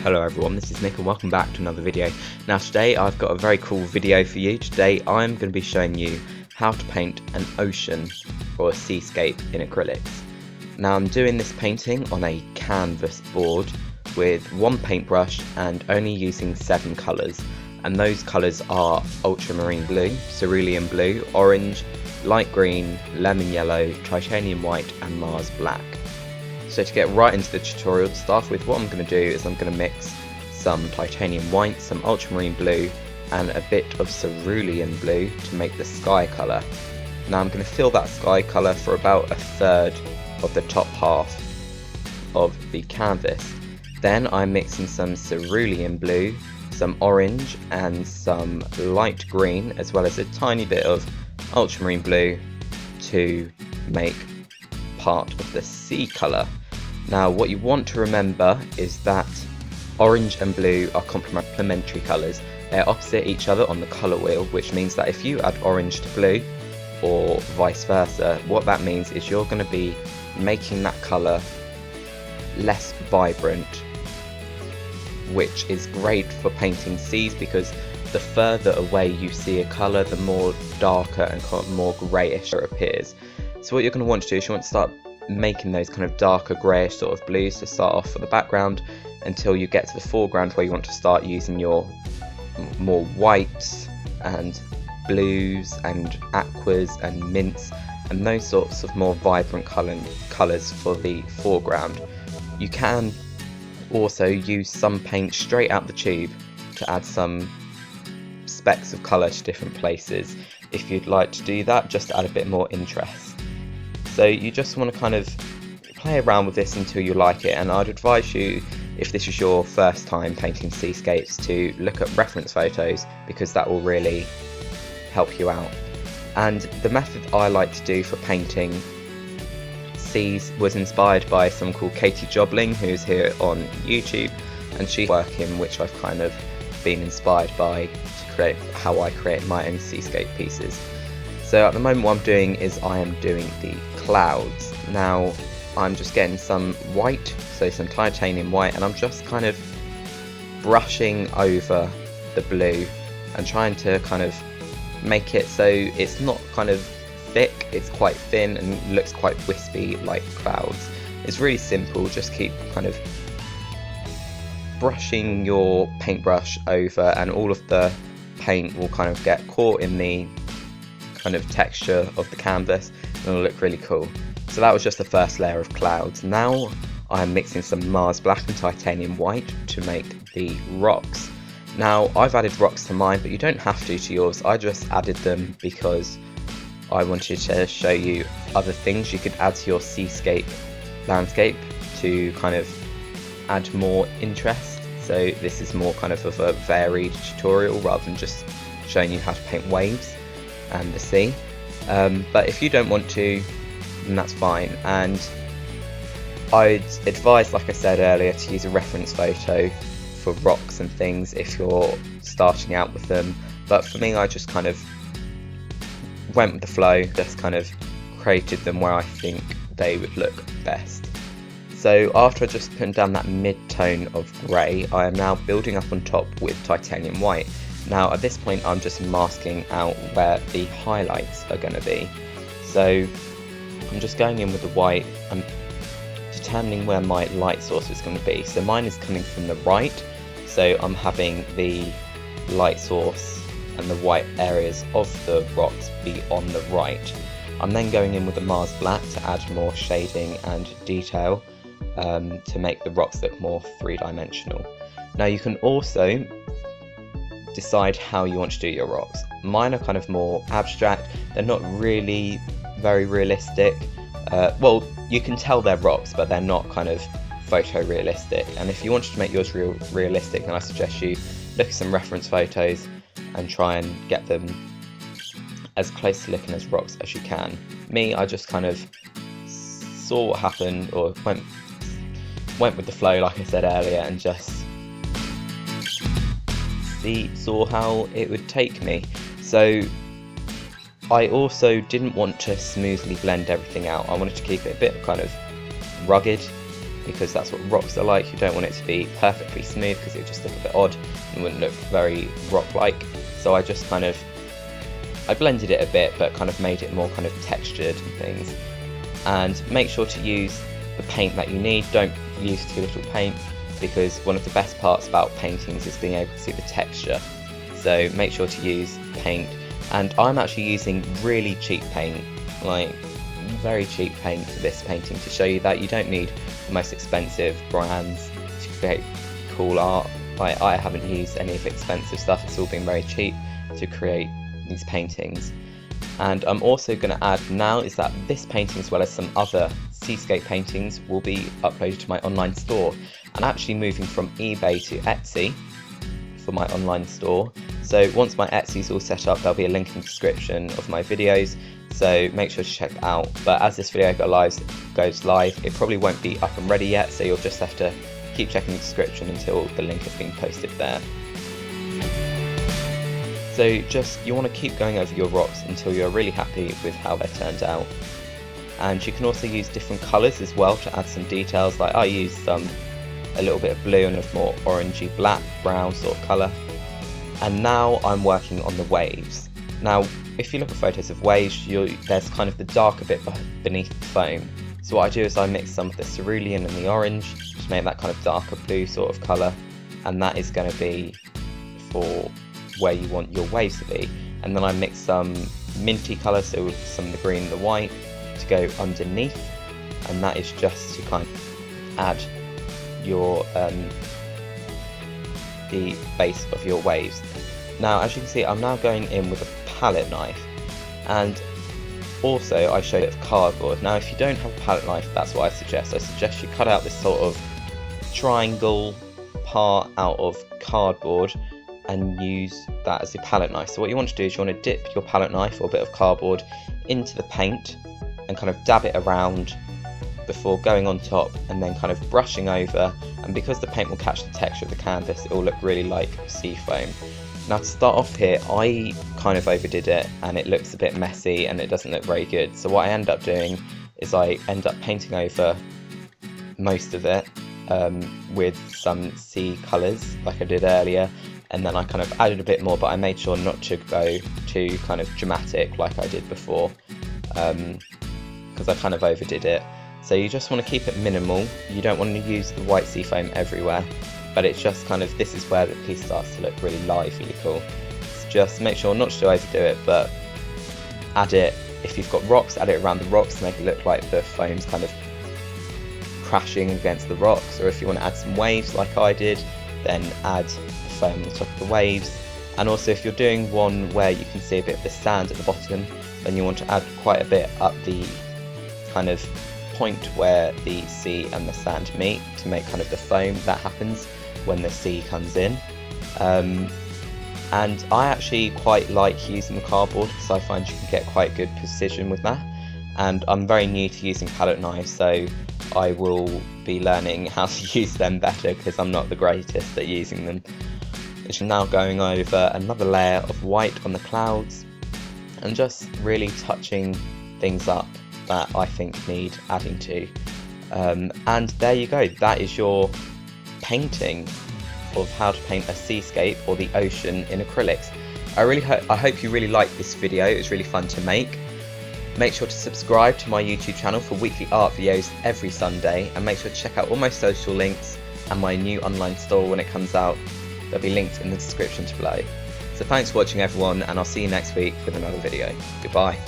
Hello everyone, this is Nick and welcome back to another video. Now today I've got a very cool video for you. Today I'm going to be showing you how to paint an ocean or a seascape in acrylics. Now I'm doing this painting on a canvas board with one paintbrush and only using 7 colours, and those colours are ultramarine blue, cerulean blue, orange, light green, lemon yellow, titanium white and Mars black. So to get right into the tutorial, to start with, what I'm going to do is I'm going to mix some titanium white, some ultramarine blue and a bit of cerulean blue to make the sky colour. Now I'm going to fill that sky colour for about 1/3 of the top half of the canvas. Then I'm mixing some cerulean blue, some orange and some light green, as well as a tiny bit of ultramarine blue to make part of the sea colour. Now what you want to remember is that orange and blue are complementary colours. They're opposite each other on the colour wheel, which means that if you add orange to blue or vice versa, what that means is you're going to be making that colour less vibrant, which is great for painting seas, because the further away you see a colour, the more darker and more greyish it appears. So what you're going to want to do is you want to start making those kind of darker greyish sort of blues to start off for the background, until you get to the foreground where you want to start using your more whites and blues and aquas and mints and those sorts of more vibrant colours for the foreground. You can also use some paint straight out the tube to add some specks of colour to different places if you'd like to do that, just to add a bit more interest. So you just want to kind of play around with this until you like it, and I'd advise you, if this is your first time painting seascapes, to look at reference photos, because that will really help you out. And the method I like to do for painting seas was inspired by someone called Katie Jobling, who's here on YouTube, and she's working, which I've kind of been inspired by to create how I create my own seascape pieces. So at the moment what I'm doing is I am doing the clouds. Now I'm just getting some white, so some titanium white, and I'm just kind of brushing over the blue and trying to kind of make it so it's not kind of thick, it's quite thin and looks quite wispy like clouds. It's really simple, just keep kind of brushing your paintbrush over and all of the paint will kind of get caught in the kind of texture of the canvas and it'll look really cool. So that was just the first layer of clouds. Now I'm mixing some Mars black and titanium white to make the rocks. Now I've added rocks to mine, but you don't have to yours. I just added them because I wanted to show you other things you could add to your seascape landscape to kind of add more interest. So this is more kind of a varied tutorial rather than just showing you how to paint waves and the sea. But if you don't want to, then that's fine, and I'd advise, like I said earlier, to use a reference photo for rocks and things if you're starting out with them. But for me, I just kind of went with the flow, just kind of created them where I think they would look best. So after I just put down that mid-tone of grey, I am now building up on top with titanium white. Now at this point I'm just masking out where the highlights are going to be. So I'm just going in with the white, I'm determining where my light source is going to be. So mine is coming from the right, so I'm having the light source and the white areas of the rocks be on the right. I'm then going in with the Mars black to add more shading and detail to make the rocks look more three-dimensional. Now you can also decide how you want to do your rocks. Mine are kind of more abstract, they're not really very realistic. Well, you can tell they're rocks, but they're not kind of photorealistic. And if you wanted to make yours realistic, then I suggest you look at some reference photos and try and get them as close to looking as rocks as you can. Me, I just kind of saw what happened, or went with the flow, like I said earlier, and just saw how it would take me. So I also didn't want to smoothly blend everything out. I wanted to keep it a bit kind of rugged because that's what rocks are like. You don't want it to be perfectly smooth because it would just look a bit odd and wouldn't look very rock-like. So I just kind of, I blended it a bit, but kind of made it more kind of textured and things. And make sure to use the paint that you need. Don't use too little paint, because one of the best parts about paintings is being able to see the texture. So make sure to use paint. And I'm actually using really cheap paint, like very cheap paint for this painting, to show you that you don't need the most expensive brands to create cool art. I haven't used any of the expensive stuff, it's all been very cheap to create these paintings. And I'm also going to add now is that this painting, as well as some other Seascape paintings, will be uploaded to my online store. And actually moving from eBay to Etsy for my online store. So once my Etsy is all set up, there'll be a link in the description of my videos, so make sure to check it out. But as this video goes live, it probably won't be up and ready yet, so you'll just have to keep checking the description until the link has been posted there. So you want to keep going over your rocks until you're really happy with how they turned out. And you can also use different colours as well to add some details. Like I used a little bit of blue and a more orangey black brown sort of colour. And now I'm working on the waves. Now if you look at photos of waves, there's kind of the darker bit beneath the foam. So what I do is I mix some of the cerulean and the orange to make that kind of darker blue sort of colour, and that is going to be for where you want your waves to be. And then I mix some minty colour, so some of the green and the white, to go underneath, and that is just to kind of add your the base of your waves. Now as you can see, I'm now going in with a palette knife, and also I showed it of cardboard. Now if you don't have a palette knife, that's what I suggest. I suggest you cut out this sort of triangle part out of cardboard and use that as your palette knife. So what you want to do is you want to dip your palette knife or a bit of cardboard into the paint and kind of dab it around before going on top and then kind of brushing over, and because the paint will catch the texture of the canvas, it will look really like sea foam. Now to start off here, I kind of overdid it and it looks a bit messy and it doesn't look very good. So what I end up doing is I end up painting over most of it with some sea colours like I did earlier, and then I kind of added a bit more, but I made sure not to go too kind of dramatic like I did before, because I kind of overdid it. So you just want to keep it minimal. You don't want to use the white sea foam everywhere, but it's just kind of, this is where the piece starts to look really lively cool. So just make sure not to overdo it, but add it, if you've got rocks, add it around the rocks to make it look like the foam's kind of crashing against the rocks. Or if you want to add some waves like I did, then add the foam on top of the waves. And also if you're doing one where you can see a bit of the sand at the bottom, then you want to add quite a bit up the kind of point where the sea and the sand meet to make kind of the foam that happens when the sea comes in. And I actually quite like using the cardboard because I find you can get quite good precision with that, and I'm very new to using palette knives, so I will be learning how to use them better because I'm not the greatest at using them. It's now going over another layer of white on the clouds and just really touching things up that I think need adding to. And there you go, that is your painting of how to paint a seascape or the ocean in acrylics. I hope you really liked this video. It was really fun to make. Make sure to subscribe to my YouTube channel for weekly art videos every Sunday, and make sure to check out all my social links and my new online store when it comes out. There'll be links in the description below. So thanks for watching everyone, and I'll see you next week with another video. Goodbye.